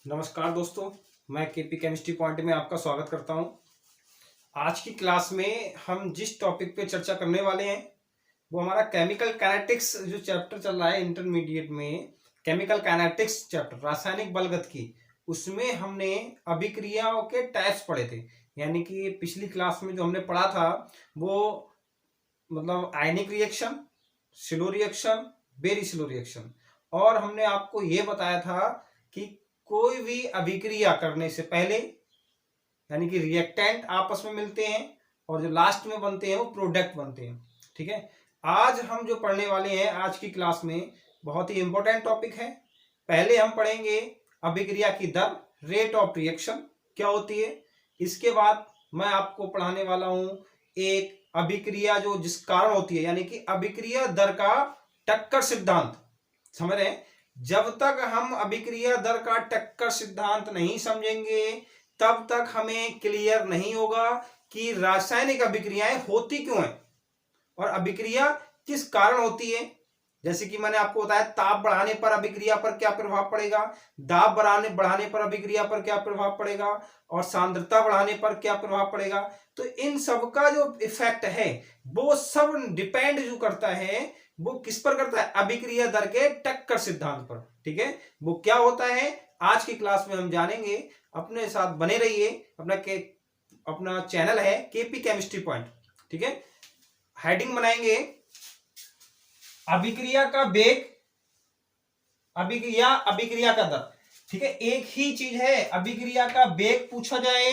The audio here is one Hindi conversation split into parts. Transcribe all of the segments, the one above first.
नमस्कार दोस्तों, मैं केपी केमिस्ट्री पॉइंट में आपका स्वागत करता हूं। आज की क्लास में हम जिस टॉपिक पे चर्चा करने वाले हैं वो हमारा केमिकल काइनेटिक्स जो चैप्टर चल रहा है इंटरमीडिएट में, केमिकल काइनेटिक्स चैप्टर रासायनिक बलगतिकी, उसमें हमने अभिक्रियाओं के टाइप्स पढ़े थे। यानी कि पिछली क्लास में जो हमने पढ़ा था वो मतलब ionic reaction, slow reaction, very slow reaction, और हमने आपको ये बताया था कि कोई भी अभिक्रिया करने से पहले यानी कि रिएक्टेंट आपस में मिलते हैं और जो लास्ट में बनते हैं वो प्रोडक्ट बनते हैं। ठीक है, आज हम जो पढ़ने वाले हैं आज की क्लास में बहुत ही इंपॉर्टेंट टॉपिक है। पहले हम पढ़ेंगे अभिक्रिया की दर, रेट ऑफ रिएक्शन क्या होती है। इसके बाद मैं आपको पढ़ाने वाला हूं एक अभिक्रिया जो जिस कारण होती है, यानी कि अभिक्रिया दर का टक्कर सिद्धांत। समझ रहे हैं, जब तक हम अभिक्रिया दर का टक्कर सिद्धांत नहीं समझेंगे तब तक हमें क्लियर नहीं होगा कि रासायनिक अभिक्रियाएं होती क्यों हैं और अभिक्रिया किस कारण होती है। जैसे कि मैंने आपको बताया, ताप बढ़ाने पर अभिक्रिया पर क्या प्रभाव पड़ेगा, दाब बढ़ाने पर अभिक्रिया पर क्या प्रभाव पड़ेगा और सांद्रता बढ़ाने पर क्या प्रभाव पड़ेगा। तो इन सब का जो इफेक्ट है वो सब डिपेंड जो करता है वो किस पर करता है, अभिक्रिया दर के टक्कर सिद्धांत पर। ठीक है, वो क्या होता है आज की क्लास में हम जानेंगे। अपने साथ बने रहिए। अपना चैनल है केपी केमिस्ट्री पॉइंट। ठीक है, हेडिंग बनाएंगे अभिक्रिया का वेग, अभिक्रिया का दर। ठीक है, एक ही चीज है, अभिक्रिया का वेग पूछा जाए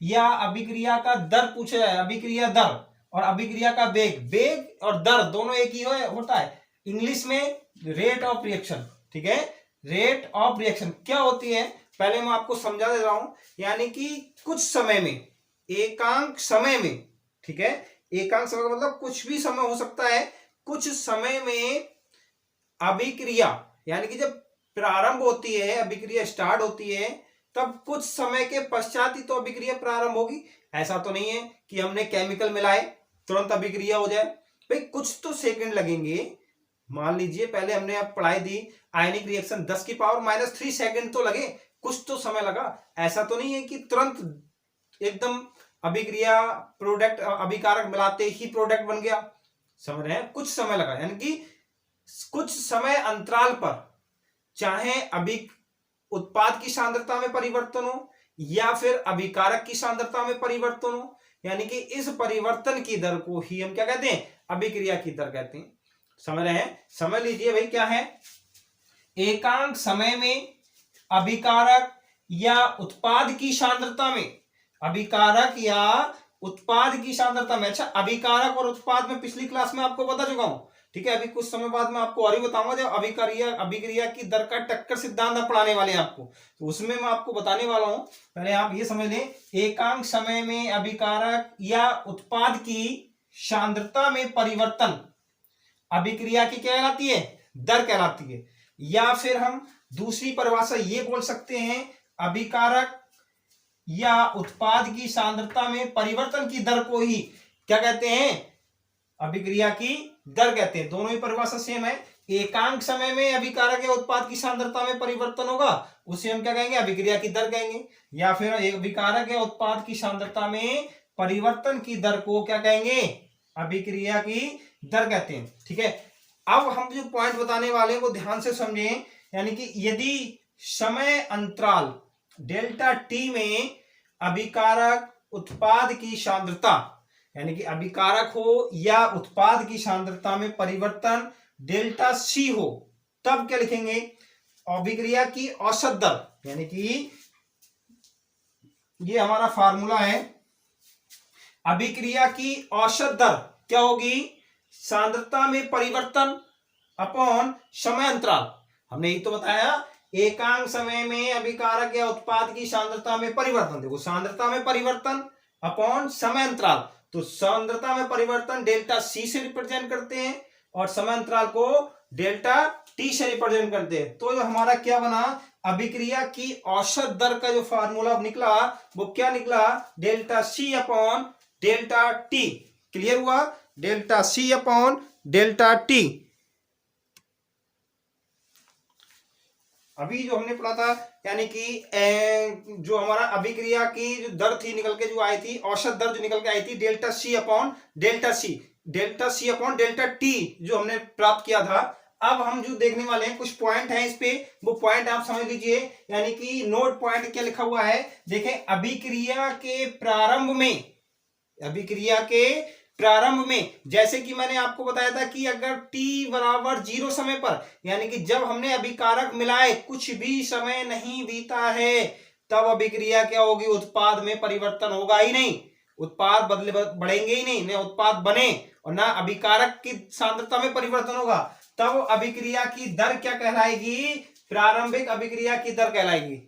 या अभिक्रिया का दर पूछा जाए। अभिक्रिया दर और अभिक्रिया का वेग, वेग और दर दोनों एक ही होता है। इंग्लिश में रेट ऑफ रिएक्शन। ठीक है, रेट ऑफ रिएक्शन क्या होती है पहले मैं आपको समझा दे रहा हूं। यानी कि कुछ समय में, एकांक समय में, ठीक है, एकांक समय का मतलब कुछ भी समय हो सकता है, कुछ समय में अभिक्रिया यानी कि जब प्रारंभ होती है, अभिक्रिया स्टार्ट होती है, तब कुछ समय के पश्चात ही तो अभिक्रिया प्रारंभ होगी। ऐसा तो नहीं है कि हमने केमिकल मिलाए तुरंत अभिक्रिया हो जाए। भाई कुछ तो सेकंड लगेंगे। मान लीजिए पहले हमने अब पढ़ाई दी आयनिक रिएक्शन 10⁻³ सेकंड तो लगे, कुछ तो समय लगा। ऐसा तो नहीं है कि तुरंत एकदम अभिक्रिया प्रोडक्ट अभिकारक मिलाते ही प्रोडक्ट बन गया। समझ रहे हैं, कुछ समय लगा। यानी कि कुछ समय अंतराल पर चाहे उत्पाद की सांद्रता में परिवर्तन हो या फिर अभिकारक की सांद्रता में परिवर्तन हो, यानी कि इस परिवर्तन की दर को ही हम क्या कहते हैं, अभिक्रिया की दर कहते हैं। समझ रहे हैं, समझ लीजिए भाई क्या है, एकांक समय में अभिकारक या उत्पाद की सांद्रता में, अभिकारक या उत्पाद की सांद्रता में। अच्छा, अभिकारक और उत्पाद में पिछली क्लास में आपको बता चुका हूं। ठीक है, अभी कुछ समय बाद मैं आपको और ही बताऊंगा जब अभिक्रिया की दर का टक्कर सिद्धांत पढ़ाने वाले हैं आपको, तो उसमें मैं आपको बताने वाला हूं। पहले आप ये समझ लें, एकांक समय में अभिकारक या उत्पाद की सांद्रता में परिवर्तन अभिक्रिया की क्या कहलाती है, दर कहलाती है। या फिर हम दूसरी परिभाषा ये बोल सकते हैं, अभिकारक या उत्पाद की सांद्रता में परिवर्तन की दर को ही क्या कहते हैं, अभिक्रिया की दर कहते हैं। दोनों ही परिभाषा सेम है। एकांक समय में अभिकारक या उत्पाद की सांद्रता में परिवर्तन होगा, उसे हम क्या कहेंगे, अभिक्रिया की दर कहेंगे। या फिर अभिकारक या उत्पाद की सांद्रता में परिवर्तन की दर को क्या कहेंगे, अभिक्रिया की दर कहते हैं। ठीक है, अब हम जो पॉइंट बताने वाले हैं वो ध्यान से समझें। यानी कि यदि समय अंतराल डेल्टा टी में अभिकारक उत्पाद की सांद्रता, यानी कि अभिकारक हो या उत्पाद की सांद्रता में परिवर्तन डेल्टा सी हो, तब क्या लिखेंगे, अभिक्रिया की औसत दर। यानी कि ये हमारा फार्मूला है, अभिक्रिया की औसत दर क्या होगी, सांद्रता में परिवर्तन अपॉन समय अंतराल। हमने यही तो बताया, एकांक समय में अभिकारक या उत्पाद की सांद्रता में परिवर्तन, देखो सांद्रता में परिवर्तन अपॉन समय अंतराल। तो सांद्रता में परिवर्तन डेल्टा सी से रिप्रेजेंट करते हैं और समय अंतराल को डेल्टा टी से रिप्रेजेंट करते हैं। तो जो हमारा क्या बना, अभिक्रिया की औसत दर का जो फार्मूला निकला वो क्या निकला, delta C upon delta T. Clear हुआ, delta C upon delta T. अभी जो हमने पढ़ा था, यानी कि जो हमारा अभिक्रिया की जो दर थी निकल के जो आई थी, औसत दर जो निकल के आई थी delta C upon delta T जो हमने प्राप्त किया था। अब हम जो देखने वाले हैं कुछ पॉइंट हैं इस पे, वो पॉइंट आप समझ लीजिए, यानी कि नोट पॉइंट क्या लिखा हुआ है देखें। अभिक्रिया के प्रारंभ में जैसे कि मैंने आपको बताया था कि अगर t बराबर 0 समय पर, यानी कि जब हमने अभिकारक मिलाए कुछ भी समय नहीं बीता है, तब अभिक्रिया क्या होगी, उत्पाद में परिवर्तन होगा ही नहीं, उत्पाद बढ़ेंगे ही नहीं, न उत्पाद बने और ना अभिकारक की सांद्रता में परिवर्तन होगा। तब अभिक्रिया की दर क्या कहलाएगी, प्रारंभिक अभिक्रिया की दर कहलाएगी।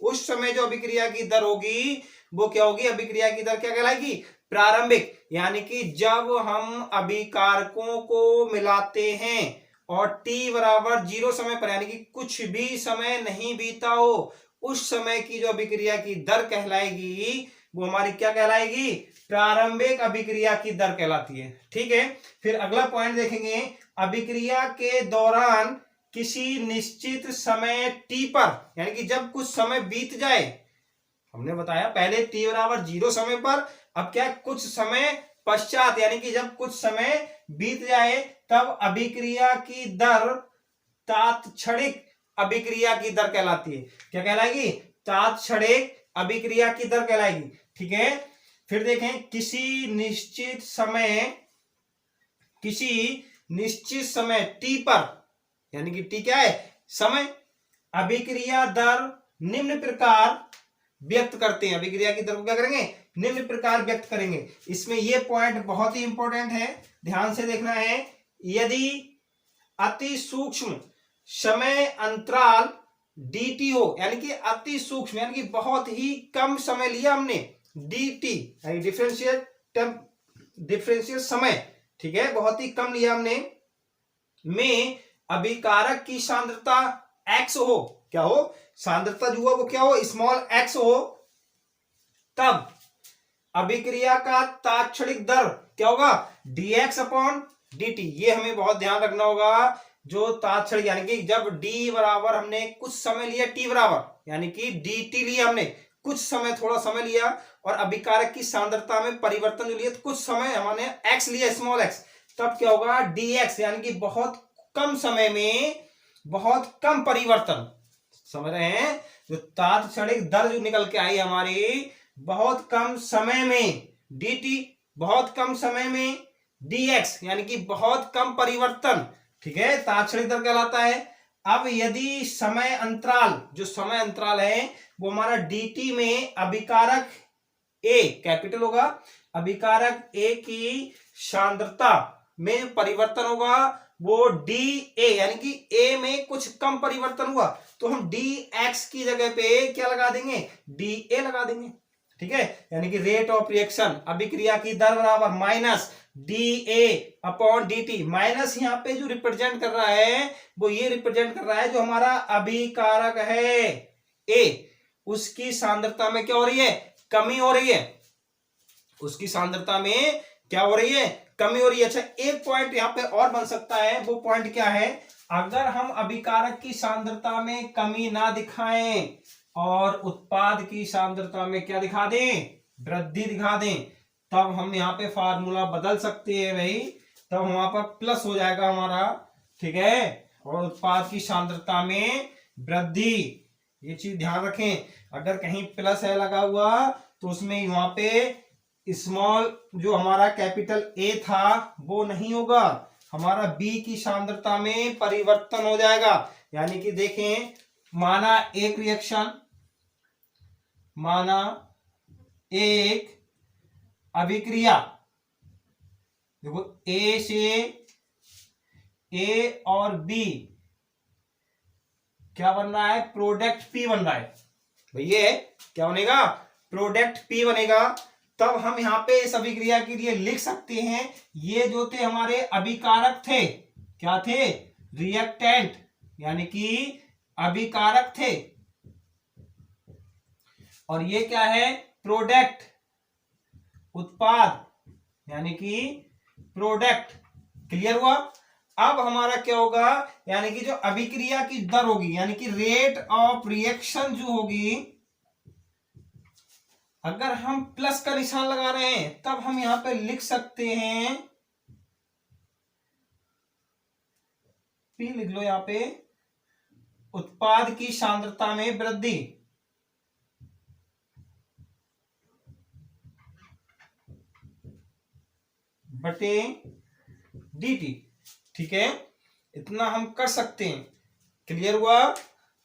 उस समय जो अभिक्रिया की दर होगी वो क्या होगी, अभिक्रिया की दर क्या कहलाएगी, प्रारंभिक। यानी कि जब हम अभिकारकों को मिलाते हैं और t बराबर 0 समय पर, यानी कि कुछ भी समय नहीं बीता हो, उस समय की जो अभिक्रिया की दर कहलाएगी वो हमारी क्या कहलाएगी, प्रारंभिक अभिक्रिया की दर कहलाती है। ठीक है, फिर अगला पॉइंट देखेंगे, अभिक्रिया के दौरान किसी निश्चित समय t पर, यानी कि जब कुछ समय बीत जाए, हमने बताया पहले t बराबर 0 समय पर, अब क्या कुछ समय पश्चात, यानी कि जब कुछ समय बीत जाए तब अभिक्रिया की दर तात्क्षणिक अभिक्रिया की दर कहलाती है। क्या कहलाएगी, तात्क्षणिक अभिक्रिया की दर कहलाएगी। ठीक है, फिर देखें, किसी निश्चित समय t पर, यानी कि t क्या है, समय, अभिक्रिया दर निम्न प्रकार व्यक्त करते हैं। अभिक्रिया की दर को क्या करेंगे, निम्न प्रकार व्यक्त करेंगे। इसमें यह पॉइंट बहुत ही इंपॉर्टेंट है, ध्यान से देखना है। यदि अति सूक्ष्म समय अंतराल dt हो, यानी कि अति सूक्ष्म, यानी कि बहुत ही कम समय लिया हमने, dt डिफरेंशियल समय, ठीक है, बहुत ही कम लिया हमने, में अभिकारक की सांद्रता x हो, क्या हो, सांद्रता जो है वो क्या हो, स्मॉल x हो, तब अभिक्रिया का तात्क्षणिक दर क्या होगा, dx अपॉन dt। ये हमें बहुत ध्यान रखना होगा, जो तात्क्षणिक, यानी कि जब d बराबर हमने कुछ समय लिया, t बराबर यानी कि dt लिया हमने, कुछ समय, थोड़ा समय लिया, और अभिकारक की सांद्रता में परिवर्तन जो लिया, तो कुछ समय हमने x लिया, स्मॉल x, तब क्या होगा, dx, यानी कि बहुत कम समय में बहुत कम परिवर्तन, समझ रहे हैं, जो तात्क्षणिक दर जो निकल के आई हमारी, बहुत कम समय में dt, बहुत कम समय में dx, यानी कि बहुत कम परिवर्तन, ठीक है, तात्क्षणिक दर कहलाता है। अब यदि समय अंतराल, जो समय अंतराल है वो हमारा dt में अभिकारक a कैपिटल होगा, अभिकारक a की सांद्रता में परिवर्तन होगा, वो dA, यानी कि a में कुछ कम परिवर्तन हुआ, तो हम dx की जगह पे क्या लगा देंगे, dA लगा देंगे। ठीक है, यानी कि रेट ऑफ रिएक्शन, अभिक्रिया की दर बराबर minus dA upon dt। Minus यहाँ पे जो रिप्रेजेंट कर रहा है वो ये रिप्रेजेंट कर रहा है जो हमारा अभिकारक है A, उसकी सांद्रता में क्या हो रही है, कमी हो रही है, उसकी सांद्रता में क्या हो रही है, कमी हो रही है। अच्छा, एक पॉइंट यहाँ पे और बन सकता है, वो पॉइंट क्या है, अगर हम अभिकारक की सांद्रता में कमी ना दिखाएं और उत्पाद की सांद्रता में क्या दिखा दें, वृद्धि दिखा दें, तब हम यहाँ पे फार्मूला बदल सकते हैं भाई, तब वहां पर प्लस हो जाएगा हमारा, ठीक है, और उत्पाद की सांद्रता में वृद्धि, ये चीज ध्यान रखें। अगर कहीं प्लस है लगा हुआ तो उसमें वहां पे स्मॉल जो हमारा कैपिटल A था वो नहीं होगा, हमारा B की सांद्रता में परिवर्तन हो जाएगा। यानी कि देखें, माना एक रिएक्शन, माना एक अभिक्रिया, देखो A से A और B क्या बन रहा है, प्रोडक्ट P बन रहा है भैया, क्या बनेगा, प्रोडक्ट P बनेगा। तब हम यहाँ पे इस अभिक्रिया के लिए लिख सकते हैं, ये जो थे हमारे अभिकारक थे, क्या थे, रिएक्टेंट, यानी कि अभिकारक थे, और ये क्या है, प्रोडक्ट, उत्पाद, यानी कि प्रोडक्ट। क्लियर हुआ। अब हमारा क्या होगा, यानी कि जो अभिक्रिया की दर होगी, यानी कि रेट ऑफ रिएक्शन जो होगी, अगर हम प्लस का निशान लगा रहे हैं तब हम यहां पे लिख सकते हैं, पी लिख लो यहां पे, उत्पाद की सांद्रता में वृद्धि बटे dt। ठीक है, इतना हम कर सकते हैं। क्लियर हुआ।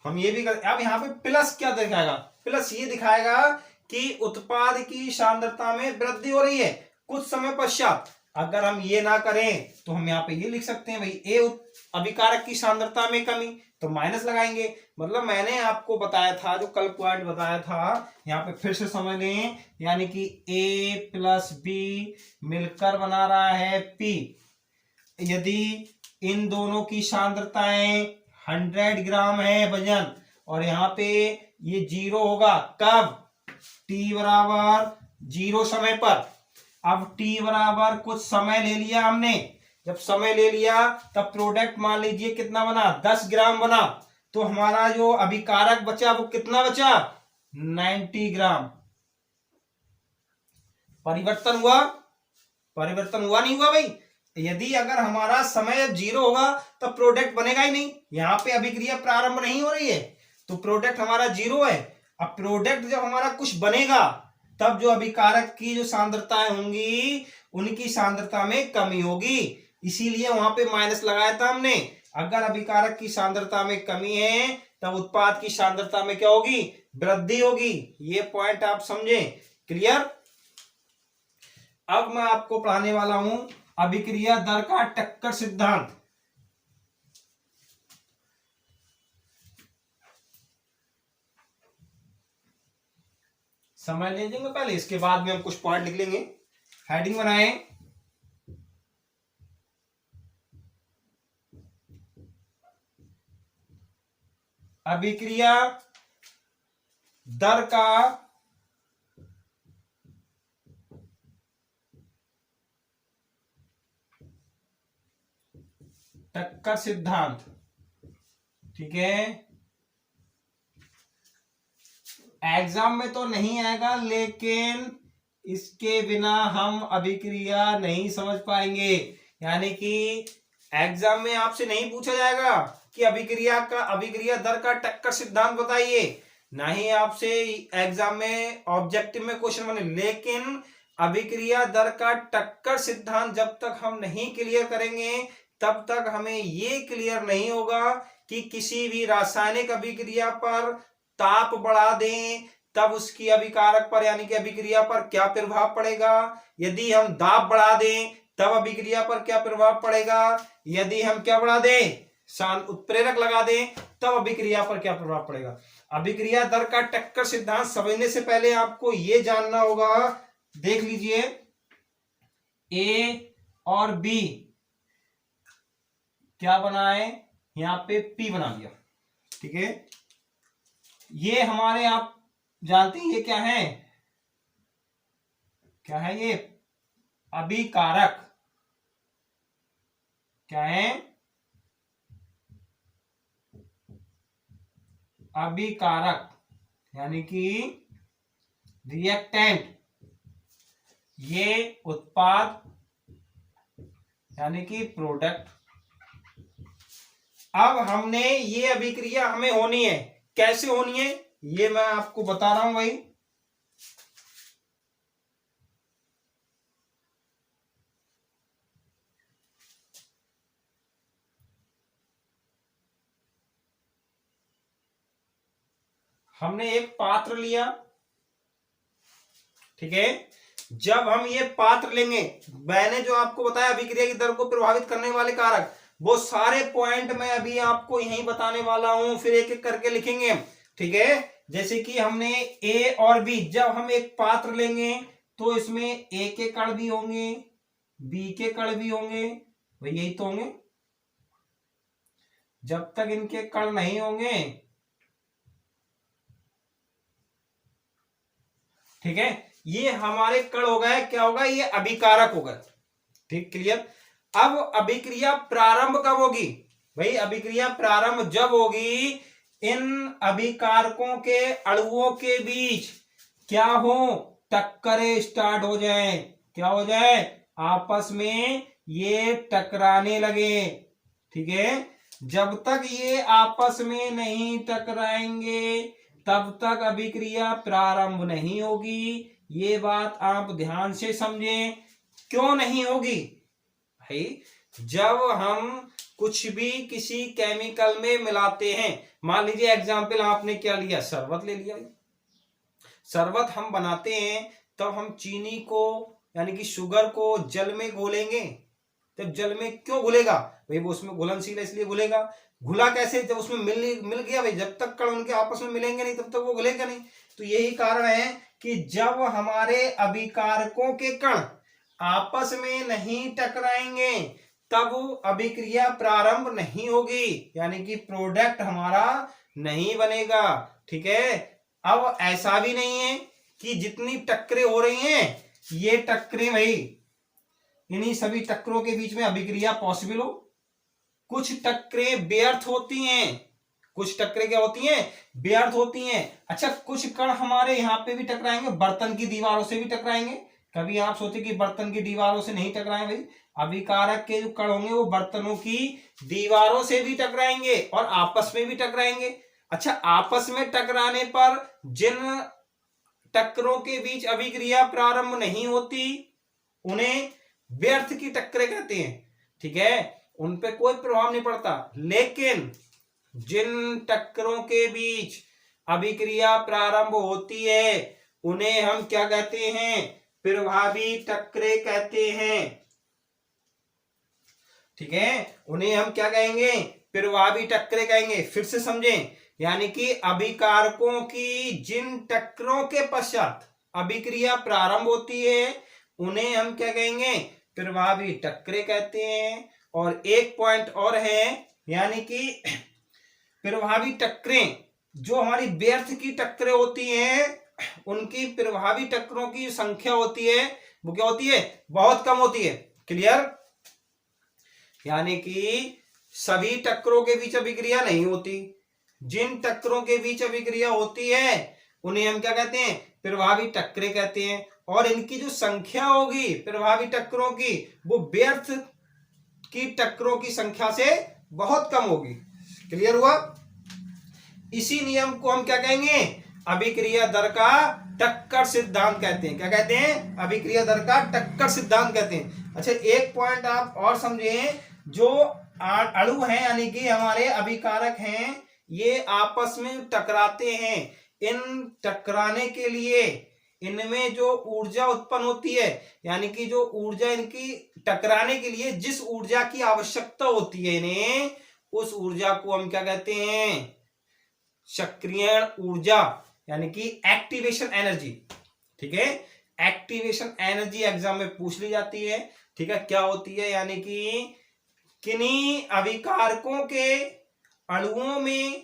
हम ये भी कर, अब यहां पे प्लस क्या दिखाएगा, प्लस ये दिखाएगा कि उत्पाद की सांद्रता में वृद्धि हो रही है कुछ समय पश्चात। अगर हम ये ना करें तो हम यहाँ पे ये लिख सकते हैं भाई ए अभिकारक की सांद्रता में कमी, तो माइनस लगाएंगे। मतलब मैंने आपको बताया था, जो कल पॉइंट बताया था, यहाँ पे फिर से समझ लें, यानी कि ए प्लस बी मिलकर बना रहा है पी। यदि इन दोनों की सांद्रताएं 100 ग्राम है वजन, और यहाँ पे ये 0 होगा, कब, t बराबर 0 समय पर। अब t बराबर कुछ समय ले लिया हमने, जब समय ले लिया तब प्रोडक्ट मान लीजिए कितना बना, 10 ग्राम बना, तो हमारा जो अभिकारक बचा वो कितना बचा, 90 ग्राम। परिवर्तन हुआ, परिवर्तन हुआ नहीं हुआ भाई। यदि अगर हमारा समय 0 होगा तो प्रोडक्ट बनेगा ही नहीं, यहां पे अभिक्रिया प्रारंभ नहीं हो रही है, तो प्रोडक्ट हमारा 0 है। अब प्रोडक्ट जब हमारा कुछ बनेगा तब जो अभिकारक की जो सांद्रताएं होंगी उनकी सांद्रता में कमी होगी, इसीलिए वहां पे माइनस लगाया था हमने। अगर अभिकारक की सांद्रता में कमी है तब उत्पाद की सांद्रता में क्या होगी, वृद्धि होगी। ये पॉइंट आप समझे। क्लियर। अब मैं आपको पढ़ाने वाला हूं अभिक्रिया दर का टक्कर सिद्धांत। समझ लीजिएगा पहले, इसके बाद में हम कुछ पॉइंट लिख लेंगे। हेडिंग बनाए, अभिक्रिया दर का टक्कर सिद्धांत। ठीक है, एग्जाम में तो नहीं आएगा, लेकिन इसके बिना हम अभिक्रिया नहीं समझ पाएंगे। यानी कि एग्जाम में आपसे नहीं पूछा जाएगा कि अभिक्रिया दर का टक्कर सिद्धांत बताइए, नहीं आपसे एग्जाम में ऑब्जेक्टिव में क्वेश्चन बने, लेकिन अभिक्रिया दर का टक्कर सिद्धांत जब तक हम नहीं क्लियर करेंगे तब तक हमें ये क्लियर नहीं होगा कि किसी भी रासायनिक अभिक्रिया पर ताप बढ़ा दें तब उसकी अभिकारक पर यानी कि अभिक्रिया पर क्या प्रभाव पड़ेगा, यदि हम दाब बढ़ा दें तब अभिक्रिया पर क्या प्रभाव पड़ेगा, यदि हम क्या बढ़ा दें, उत्प्रेरक लगा दें तब अभिक्रिया पर क्या प्रभाव पड़ेगा। अभिक्रिया दर का टक्कर सिद्धांत समझने से पहले आपको यह जानना होगा, देख लीजिए ए और बी क्या बनाए, यहां पे पी बना दिया। ठीक है, ये हमारे आप जानते हैं ये क्या है, क्या है ये, अभिकारक। क्या है, अभिकारक यानी कि रिएक्टेंट, ये उत्पाद यानी कि प्रोडक्ट। अब हमने ये अभिक्रिया हमें होनी है, कैसे होनी है ये मैं आपको बता रहा हूं भाई। हमने एक पात्र लिया, ठीक है, जब हम ये पात्र लेंगे, मैंने जो आपको बताया अभिक्रिया की दर को प्रभावित करने वाले कारक, वो सारे पॉइंट मैं अभी आपको यहीं बताने वाला हूं, फिर एक एक करके लिखेंगे। ठीक है, जैसे कि हमने ए और बी, जब हम एक पात्र लेंगे तो इसमें ए के कण भी होंगे, बी के कण भी होंगे, भाई यही तो होंगे। जब तक इनके कण नहीं होंगे, ठीक है, ये हमारे कण हो गए, क्या होगा, ये अभिकारक होगा। ठीक, क्लियर। अब अभिक्रिया प्रारंभ कब होगी भाई? अभिक्रिया प्रारंभ जब होगी इन अभिकारकों के अणुओं के बीच क्या हो? टक्करें स्टार्ट हो जाए। क्या हो जाए? आपस में ये टकराने लगे। ठीक है, जब तक ये आपस में नहीं टकराएंगे तब तक अभिक्रिया प्रारंभ नहीं होगी। ये बात आप ध्यान से समझें। क्यों नहीं होगी भाई? जब हम कुछ भी किसी केमिकल में मिलाते हैं, मान लीजिए एग्जाम्पल आपने क्या लिया, शरबत ले लिया। शरबत हम बनाते हैं तब हम चीनी को यानी कि शुगर को जल में घोलेंगे। तब जल में क्यों घुलेगा भाई? वो उसमें घुलनशील है इसलिए घुलेगा। घुला कैसे? जब उसमें मिल गया भाई। जब तक कण उनके आपस में मिलेंगे नहीं तब तक वो घुलेगा नहीं। तो यही कारण है कि जब हमारे अभिकारकों के कण आपस में नहीं टकराएंगे तब अभिक्रिया प्रारंभ नहीं होगी, यानी कि प्रोडक्ट हमारा नहीं बनेगा। ठीक है, अब ऐसा भी नहीं है कि जितनी टक्करें हो रही हैं ये टक्करें भाई इन्हीं सभी टक्करों के बीच में अभिक्रिया पॉसिबल हो। कुछ टक्करें व्यर्थ होती हैं। कुछ टक्करें क्या होती हैं? व्यर्थ होती हैं। अच्छा, कुछ कण हमारे यहां पे भी टकराएंगे, बर्तन की दीवारों से भी टकराएंगे। कभी आप सोचे कि बर्तन की दीवारों से नहीं टकराए भाई? अभिकारक के जो कण होंगे वो बर्तनों की दीवारों से भी टकराएंगे और आपस में भी टकराएंगे। अच्छा, आपस में टकराने पर जिन टक्करों के बीच अभिक्रिया प्रारंभ नहीं होती उन्हें व्यर्थ की टक्करें कहते हैं। ठीक है, उन पे कोई प्रभाव नहीं पड़ता। लेकिन जिन टक्करों के बीच अभिक्रिया प्रारंभ होती है उन्हें हम क्या कहते हैं? प्रभावी टक्करें कहते हैं। ठीक है, उन्हें हम क्या कहेंगे? प्रभावी टक्करें कहेंगे। फिर से समझें, यानी कि अभिकारकों की जिन टक्करों के पश्चात अभिक्रिया प्रारंभ होती है उन्हें हम क्या कहेंगे? प्रभावी टक्करें कहते हैं। और एक पॉइंट और है, यानी कि प्रभावी टक्करें जो हमारी व्यर्थ की टक्करें होती हैं उनकी प्रभावी टक्करों की संख्या होती है वो क्या होती है? बहुत कम होती है। क्लियर? यानी कि सभी टक्करों के बीच अभिक्रिया नहीं होती। जिन टक्करों के बीच अभिक्रिया होती है उन्हें हम क्या कहते हैं? प्रभावी टक्करें कहते हैं। और इनकी जो संख्या होगी प्रभावी टक्करों की वो व्यर्थ की टक्करों की संख्या से बहुत कम होगी। क्लियर हुआ? इसी नियम को हम क्या कहेंगे? अभिक्रिया दर का टक्कर सिद्धांत कहते हैं। क्या कहते हैं? अभिक्रिया दर का टक्कर सिद्धांत कहते हैं। अच्छा, एक पॉइंट आप और समझें, जो अणु हैं यानी कि हमारे अभिकारक हैं ये आपस में टकराते हैं। इन टकराने के लिए इनमें जो ऊर्जा उत्पन्न होती है, यानी कि जो ऊर्जा इनकी टकराने के लिए जिस ऊर्जा की आवश्यकता होती है इन्हें, उस ऊर्जा को हम क्या कहते हैं? सक्रियण ऊर्जा, यानी कि एक्टिवेशन एनर्जी। ठीक है, एक्टिवेशन एनर्जी एग्जाम में पूछ ली जाती है। ठीक है, क्या होती है? यानी कि किन्हीं अभिकारकों के अणुओं में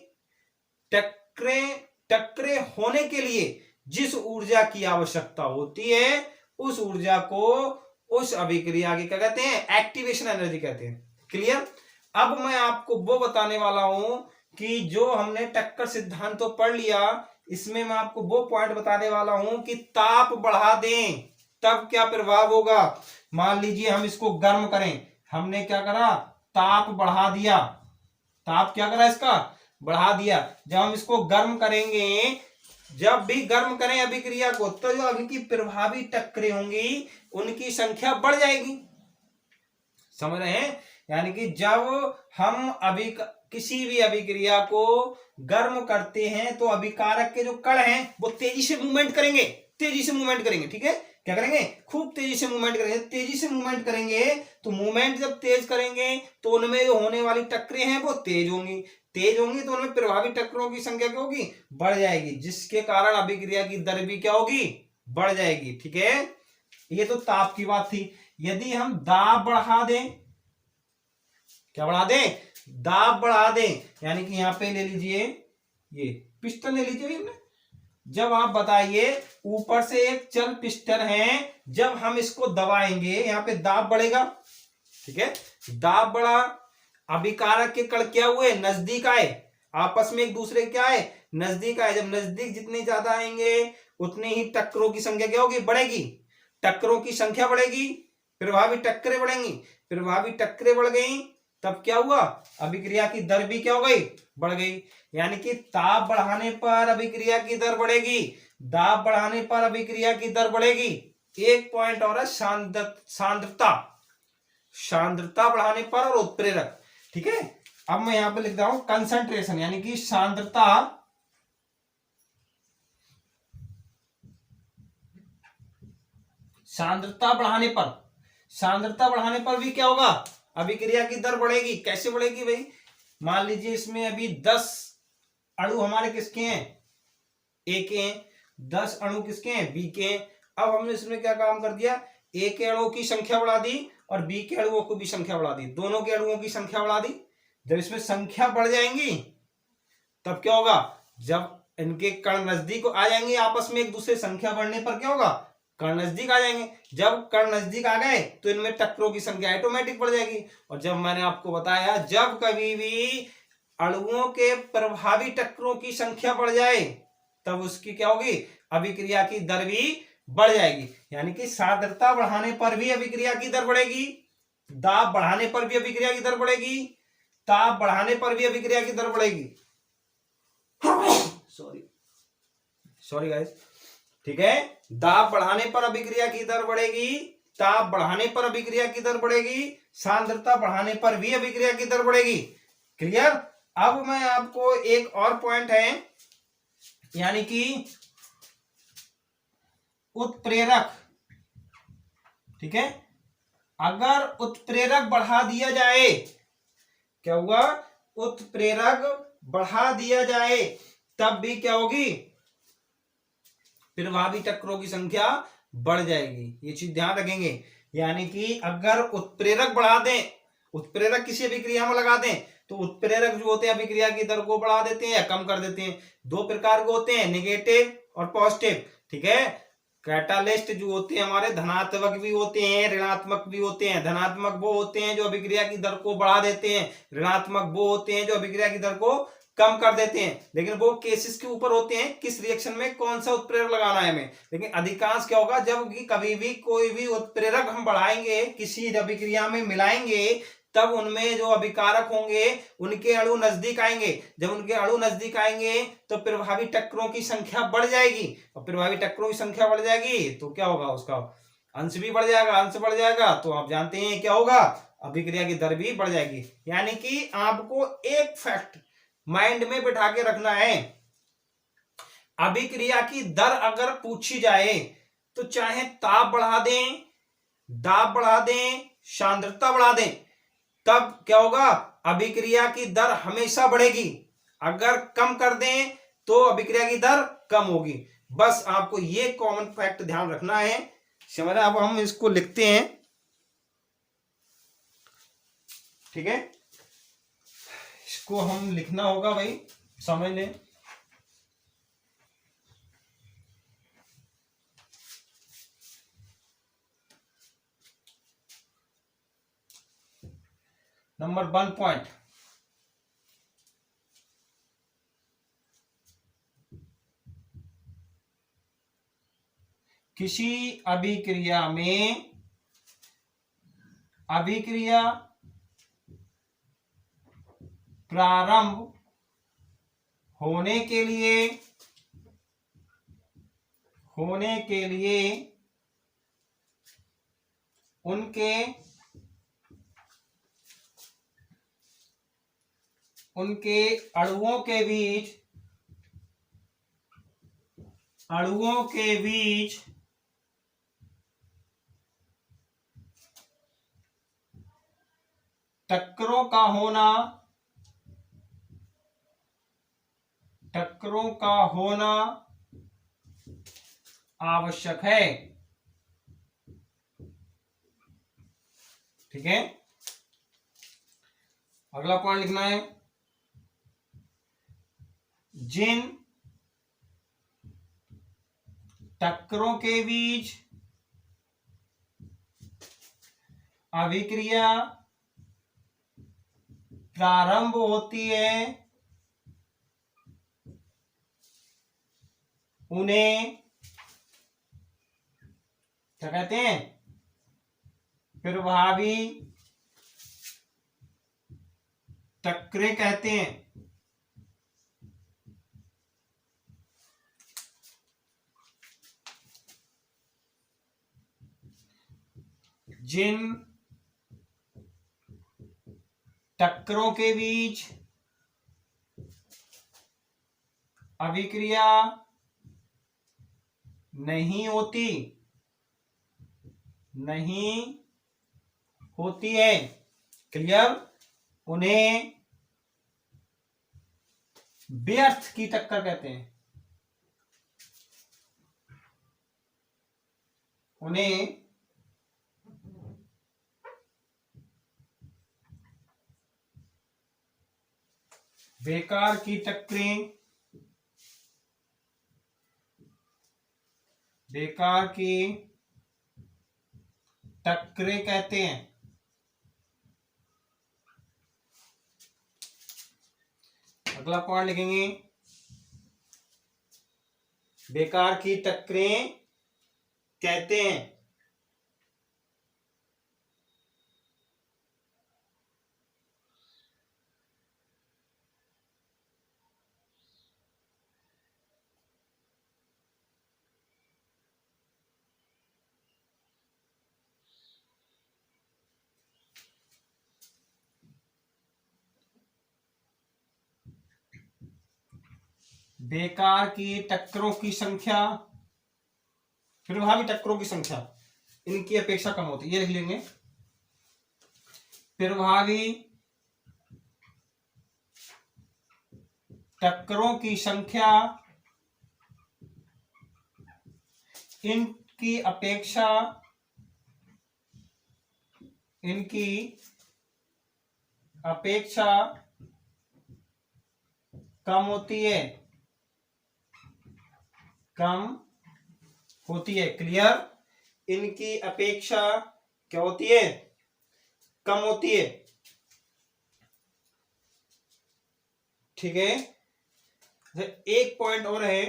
टकरे होने के लिए जिस ऊर्जा की आवश्यकता होती है उस ऊर्जा को उस अभिक्रिया की क्या कहते हैं? एक्टिवेशन एनर्जी कहते हैं। क्लियर? अब मैं आपको वो बताने वाला हूं कि जो हमने टक्कर सिद्धांत तो पढ़ लिया, इसमें मैं आपको वो पॉइंट बताने वाला हूं कि ताप बढ़ा दें तब क्या प्रभाव होगा। मान लीजिए हम इसको गर्म करें, हमने क्या करा? ताप बढ़ा दिया। ताप क्या करा? इसका बढ़ा दिया। जब हम इसको गर्म करेंगे, जब भी गर्म करें अभिक्रिया को, तो जो इनकी प्रभावी टक्करें होंगी उनकी संख्या बढ़ जाएगी। समझ रहे हैं? यानी कि जब हम किसी भी अभिक्रिया को गर्म करते हैं तो अभिकारक के जो कण हैं वो तेजी से मूवमेंट करेंगे। तेजी से मूवमेंट करेंगे। ठीक है, क्या करेंगे? खूब तेजी से मूवमेंट करेंगे। तेजी से मूवमेंट करेंगे तो मूवमेंट जब तेज करेंगे तो उनमें जो होने वाली टक्करें हैं वो तेज होंगी। तेज होंगी तो उनमें प्रभावी टक्करों की संख्या क्या होगी? बढ़ जाएगी, जिसके कारण अभिक्रिया की दर भी क्या होगी? बढ़ जाएगी। ठीक है, ये तो ताप की बात थी। यदि हम दाब बढ़ा दें, क्या बढ़ा दें? दाब बढ़ा दें, यानी कि यहां पे ले लीजिए, ये पिस्टन ले लीजिए हमने। जब आप बताइए ऊपर से एक चल पिस्टन है, जब हम इसको दबाएंगे यहां पे दाब बढ़ेगा। ठीक है, दाब बढ़ा, अभिकारक के कण क्या हुए, नजदीक आए, आपस में एक दूसरे के क्या आए, नजदीक आए। जब नजदीक जितने ज्यादा आएंगे उतनी ही टक्करों की संख्या क्या होगी, बढ़ेगी। टक्करों की संख्या बढ़ेगी, प्रभावी टक्करें बढ़ेंगी, प्रभावी टक्करें बढ़ गई, तब क्या हुआ, अभिक्रिया की दर भी क्या हो गई, बढ़ गई। यानी कि ताप बढ़ाने पर अभिक्रिया की दर बढ़ेगी, दाब बढ़ाने पर अभिक्रिया की दर बढ़ेगी। एक पॉइंट और है, सांद्रता, सांद्रता बढ़ाने पर और उत्प्रेरक। ठीक है, अब मैं यहां पे लिख रहा हूं कंसंट्रेशन, यानी कि सांद्रता, सांद्रता बढ़ाने पर, सांद्रता बढ़ाने पर भी क्या होगा, अभिक्रिया की दर बढ़ेगी। कैसे बढ़ेगी भाई, मान लीजिए इसमें अभी 10 अणु हमारे किसके हैं, ए के हैं, 10 अणु किसके हैं, बी के हैं। अब हमने इसमें क्या काम कर दिया, ए के अणुओं की संख्या बढ़ा दी और बी के अणुओं को भी संख्या बढ़ा दी, दोनों के अणुओं की संख्या बढ़ा दी। जब इसमें संख्या बढ़ जाएंगी तब क्या होगा, जब इनके कण नजदीक आ जाएंगे आपस में एक दूसरे, संख्या बढ़ने पर क्या होगा, कण नजदीक आ जाएंगे। जब कण नजदीक आ गए तो इनमें टक्करों की संख्या ऑटोमेटिक बढ़ जाएगी। और जब मैंने आपको बताया जब कभी भी अणुओं के प्रभावी टक्करों की संख्या बढ़ जाए तब उसकी क्या होगी, अभिक्रिया की दर भी बढ़ जाएगी। यानी कि सांद्रता बढ़ाने पर भी अभिक्रिया की दर बढ़ेगी, दाब बढ़ाने पर भी अभिक्रिया की दर बढ़ेगी, ताप बढ़ाने पर भी अभिक्रिया की दर बढ़ेगी। सॉरी सॉरी गाइस, ठीक है, दाब बढ़ाने पर अभिक्रिया की दर बढ़ेगी, ताप बढ़ाने पर अभिक्रिया की दर बढ़ेगी, सांद्रता बढ़ाने पर भी अभिक्रिया की दर बढ़ेगी। क्लियर। अब मैं आपको एक और पॉइंट है, यानी कि उत्प्रेरक। ठीक है, अगर उत्प्रेरक बढ़ा दिया जाए, क्या हुआ, उत्प्रेरक बढ़ा दिया जाए तब भी क्या होगी, प्रभावी टक्करों की संख्या बढ़ जाएगी। ये चीज ध्यान रखेंगे। यानी कि अगर उत्प्रेरक बढ़ा दें, उत्प्रेरक किसी अभिक्रिया में लगा दें तो उत्प्रेरक जो होते हैं अभिक्रिया की दर को बढ़ा देते हैं या कम कर देते हैं। दो प्रकार के होते हैं, नेगेटिव और पॉजिटिव। ठीक है, कैटालिस्ट जो होते हैं हमारे धनात्मक भी होते हैं, ऋणात्मक भी होते हैं। धनात्मक वो होते हैं जो अभिक्रिया की दर को बढ़ा देते हैं, ऋणात्मक वो होते हैं जो अभिक्रिया की दर को कम कर देते हैं। लेकिन वो केसेस के ऊपर होते हैं किस रिएक्शन में कौन सा उत्प्रेरक लगाना है हमें। लेकिन अधिकांश क्या होगा, जब कभी भी कोई भी उत्प्रेरक हम बढ़ाएंगे, किसी अभिक्रिया में मिलाएंगे, तब उनमें जो अभिकारक होंगे उनके अणु नजदीक आएंगे। जब उनके अणु नजदीक आएंगे तो प्रभावी टक्करों की संख्या बढ़ जाएगी, और प्रभावी टक्करों की संख्या बढ़ जाएगी तो क्या होगा, उसका अंश भी बढ़ जाएगा। अंश बढ़ जाएगा तो आप जानते हैं क्या होगा, अभिक्रिया की दर भी बढ़ जाएगी। यानी कि आपको एक फैक्ट माइंड में बिठा के रखना है, अभिक्रिया की दर अगर पूछी जाए तो चाहे ताप बढ़ा दें, दाब बढ़ा दें, सांद्रता बढ़ा दें, तब क्या होगा, अभिक्रिया की दर हमेशा बढ़ेगी। अगर कम कर दें तो अभिक्रिया की दर कम होगी। बस आपको ये कॉमन फैक्ट ध्यान रखना है। समझ। अब हम इसको लिखते हैं। ठीक है, इसको हम लिखना होगा भाई, समझ लें। नंबर 1 पॉइंट, किसी अभिक्रिया में अभिक्रिया प्रारंभ होने के लिए उनके अणुओं के बीच टक्करों का होना आवश्यक है। ठीक है, अगला पॉइंट लिखना है, जिन टक्करों के बीच अभिक्रिया प्रारंभ होती है उन्हें क्या कहते हैं? प्रभावी टक्करें कहते हैं। जिन टक्करों के बीच अभिक्रिया नहीं होती है, क्लियर, उन्हें व्यर्थ की टक्कर कहते हैं। उन्हें बेकार की टक्करें, बेकार की टक्करें कहते हैं। अगला पॉइंट लिखेंगे, बेकार की टक्करें कहते हैं। बेकार की टक्करों की संख्या, प्रभावी टक्करों की संख्या इनकी अपेक्षा कम होती है, ये लिख लेंगे। प्रभावी टक्करों की संख्या इनकी अपेक्षा कम होती है, क्लियर, इनकी अपेक्षा क्या होती है? कम होती है, ठीक है। एक पॉइंट और है,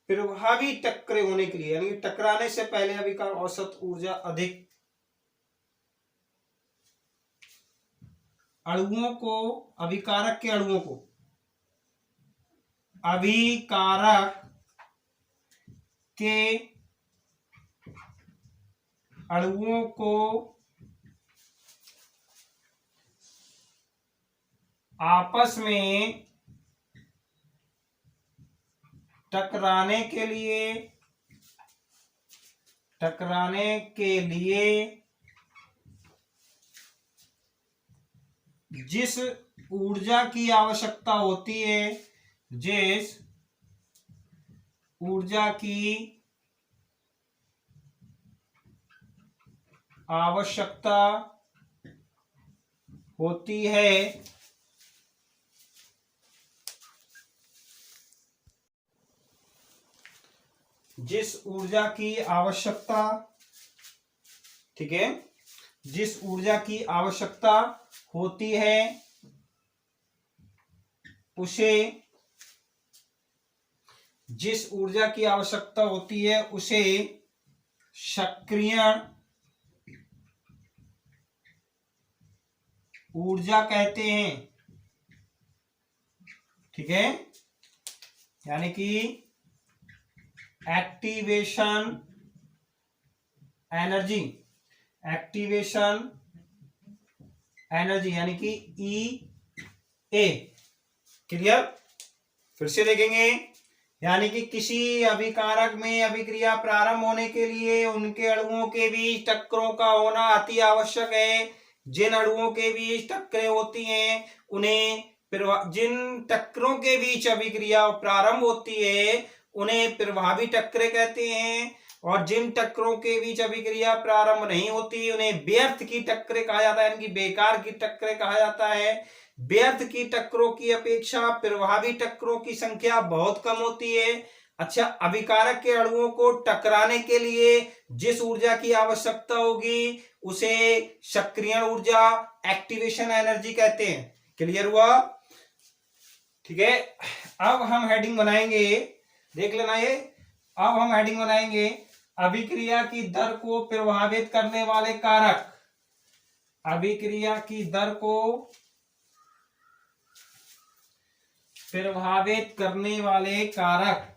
प्रभावी टक्करें होने के लिए, यानी टकराने से पहले अभिकार औसत ऊर्जा अधिक अणुओं को, अभिकारक के अणुओं को, अभिकारक के अणुओं को आपस में टकराने के लिए जिस ऊर्जा की आवश्यकता होती है, जिस ऊर्जा की आवश्यकता होती है, जिस ऊर्जा की आवश्यकता, ठीक है, जिस ऊर्जा की आवश्यकता होती है उसे, जिस ऊर्जा की आवश्यकता होती है उसे सक्रियण ऊर्जा कहते हैं, ठीक है, यानी कि एक्टिवेशन एनर्जी, यानी कि E A, क्लियर। फिर से देखेंगे, यानी कि किसी अभिकारक में अभिक्रिया प्रारंभ होने के लिए उनके अणुओं के बीच टक्करों का होना अति आवश्यक है। जिन अणुओं के बीच टक्करें होती हैं उन्हें, जिन टक्करों के बीच अभिक्रिया प्रारंभ होती है उन्हें प्रभावी टक्करें कहते हैं, और जिन टक्करों के बीच अभिक्रिया प्रारंभ नहीं होती उन्हें व्यर्थ की टक्करें कहा जाता है, यानी कि बेकार की टक्करें कहा जाता है। व्यर्थ की टक्करों की अपेक्षा प्रभावी टक्करों की संख्या बहुत कम होती है। अच्छा, अभिकारक के अणुओं को टकराने के लिए जिस ऊर्जा की आवश्यकता होगी उसे सक्रियण ऊर्जा, एक्टिवेशन एनर्जी कहते हैं। क्लियर हुआ? ठीक है, अब हम हेडिंग बनाएंगे, देख लेना ये। अब हम हेडिंग बनाएंगे अभिक्रिया की दर को प्रभावित करने वाले कारक। अभिक्रिया की दर को प्रभावित करने वाले कारक।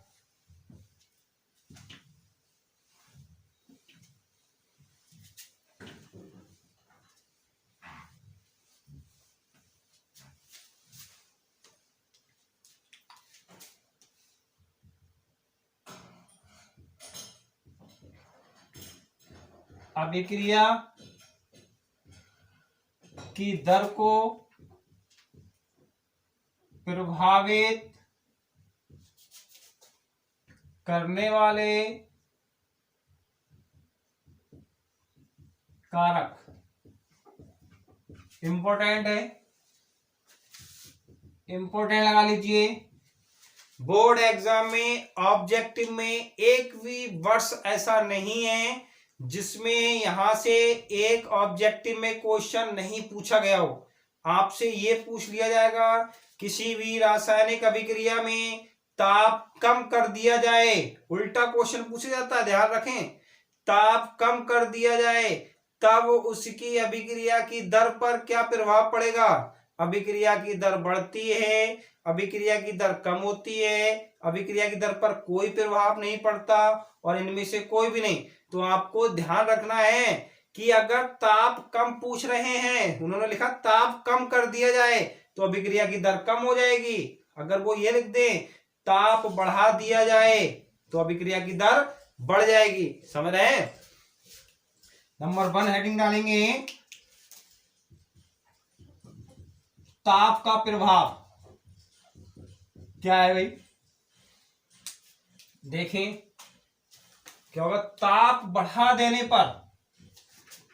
अभिक्रिया की दर को प्रभावित करने वाले कारक। इंपॉर्टेंट है, इंपॉर्टेंट लगा लीजिए। बोर्ड एग्जाम में, ऑब्जेक्टिव में एक भी वर्ष ऐसा नहीं है जिसमें यहां से एक ऑब्जेक्टिव में क्वेश्चन नहीं पूछा गया हो। आपसे ये पूछ लिया जाएगा किसी भी रासायनिक अभिक्रिया में ताप कम कर दिया जाए, उल्टा क्वेश्चन पूछा जाता है, ध्यान रखें। ताप कम कर दिया जाए तब उसकी अभिक्रिया की दर पर क्या प्रभाव पड़ेगा? अभिक्रिया की दर बढ़ती है, अभिक्रिया की दर कम होती है, अभिक्रिया की दर पर कोई प्रभाव नहीं पड़ता, और इनमें से कोई भी नहीं। तो आपको ध्यान रखना है कि अगर ताप कम पूछ रहे हैं, उन्होंने लिखा ताप कम कर दिया जाए तो अभिक्रिया की दर कम हो जाएगी। अगर वो ये लिख दें ताप बढ़ा दिया जाए तो अभिक्रिया की दर बढ़ जाएगी। समझ रहे हैं? नंबर 1 हेडिंग डालेंगे ताप का प्रभाव। क्या है भाई? देखें क्या होगा। ताप बढ़ा देने पर,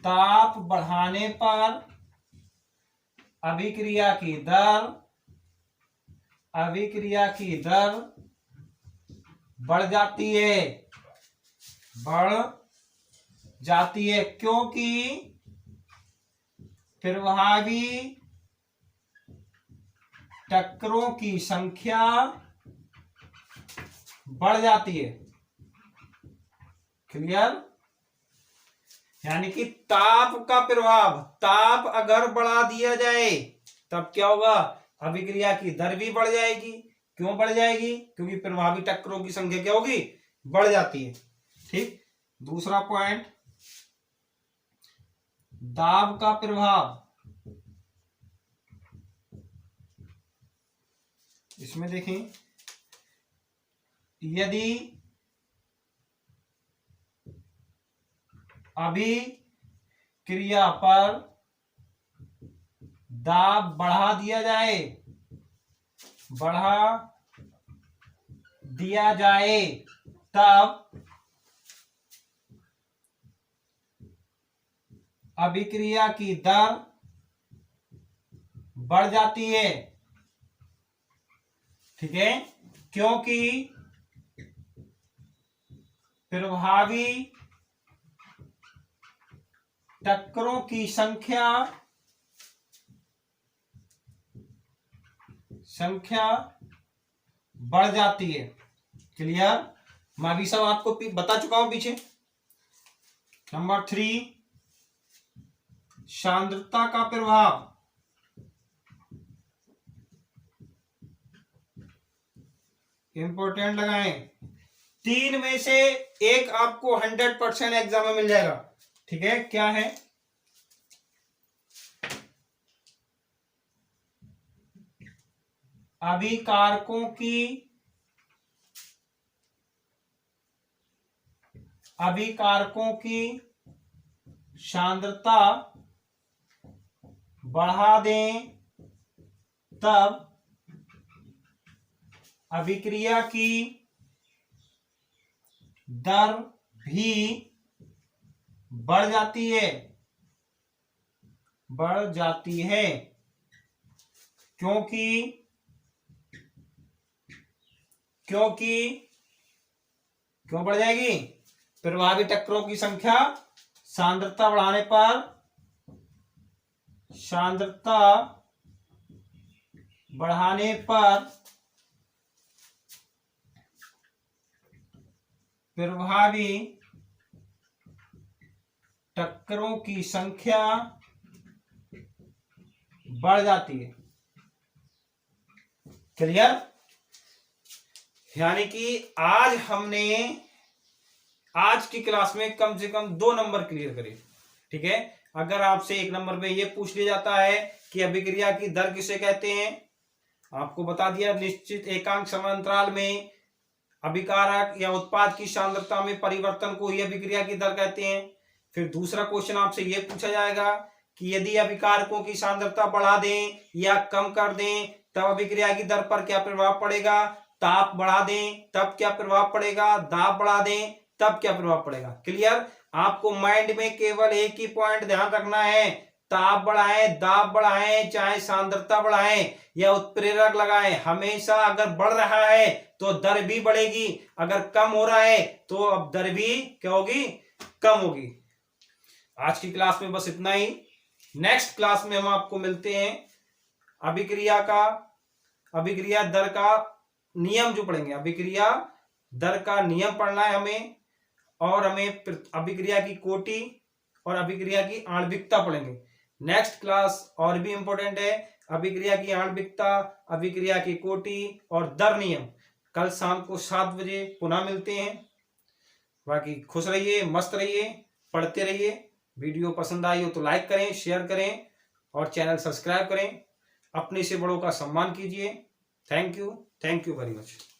ताप बढ़ाने पर अभिक्रिया की दर, अभिक्रिया की दर बढ़ जाती है, बढ़ जाती है, क्योंकि प्रभावी टक्करों की संख्या बढ़ जाती है। क्लियर? यानी कि ताप का प्रभाव, ताप अगर बढ़ा दिया जाए तब क्या होगा? अभिक्रिया की दर भी बढ़ जाएगी। क्यों बढ़ जाएगी? क्योंकि प्रभावी टक्करों की संख्या क्या होगी? बढ़ जाती है। ठीक। दूसरा पॉइंट, दाब का प्रभाव। इसमें देखें, यदि अभिक्रिया पर दाब बढ़ा दिया जाए, बढ़ा दिया जाए तब अभिक्रिया की दर बढ़ जाती है। ठीक है? क्योंकि प्रभावी टक्करों की संख्या बढ़ जाती है। क्लियर? मैं भी सब आपको बता चुका हूं पीछे। नंबर 3, सांद्रता का प्रभाव। इंपॉर्टेंट लगाएं। 3 में से एक आपको 100% एग्जाम में मिल जाएगा। ठीक है? क्या है? अभिकारकों की सांद्रता बढ़ा दें तब अभिक्रिया की दर भी बढ़ जाती है, बढ़ जाती है, क्योंकि क्यों बढ़ जाएगी? प्रभावी टक्करों की संख्या सांद्रता बढ़ाने पर प्रभावी टक्करों की संख्या बढ़ जाती है। क्लियर? यानी कि आज की क्लास में कम से कम 2 नंबर क्लियर करें। ठीक है, अगर आपसे 1 नंबर पे ये पूछ लिया जाता है कि अभिक्रिया की दर किसे कहते हैं, आपको बता दिया निश्चित एकांक समय अंतराल में अभिकारक या उत्पाद की सांद्रता में परिवर्तन को ही अभिक्रिया की दर कहते हैं। फिर दूसरा क्वेश्चन आपसे यह पूछा जाएगा कि यदि अभिकारकों की सांद्रता बढ़ा दें या कम कर दें तब अभिक्रिया की दर पर क्या प्रभाव पड़ेगा। ताप बढ़ा दें तब क्या प्रभाव पड़ेगा, दाब बढ़ा दें तब क्या प्रभाव पड़ेगा। क्लियर? आपको माइंड में केवल एक ही पॉइंट ध्यान रखना है, ताप बढ़ाएं, दाब बढ़ाएं, चाहे सांद्रता बढ़ाएं या उत्प्रेरक लगाएं, हमेशा अगर बढ़ रहा है तो दर भी बढ़ेगी, अगर कम हो रहा है तो अब दर भी क्या होगी, कम होगी। आज की क्लास में बस इतना ही। नेक्स्ट क्लास में हम आपको मिलते हैं, अभिक्रिया दर का नियम जो पढ़ेंगे, अभिक्रिया दर का नियम पढ़ना है हमें, और हमें अभिक्रिया की कोटि और अभिक्रिया की आणविकता पढ़ेंगे। नेक्स्ट क्लास और भी इंपॉर्टेंट है, अभिक्रिया की आणविकता, अभिक्रिया की कोटि और दर नियम। कल शाम को 7 बजे पुनः मिलते हैं। बाकी खुश रहिए, मस्त रहिए, पढ़ते रहिए। वीडियो पसंद आई हो तो लाइक करें, शेयर करें और चैनल सब्सक्राइब करें। अपने से बड़ों का सम्मान कीजिए। Thank you very much.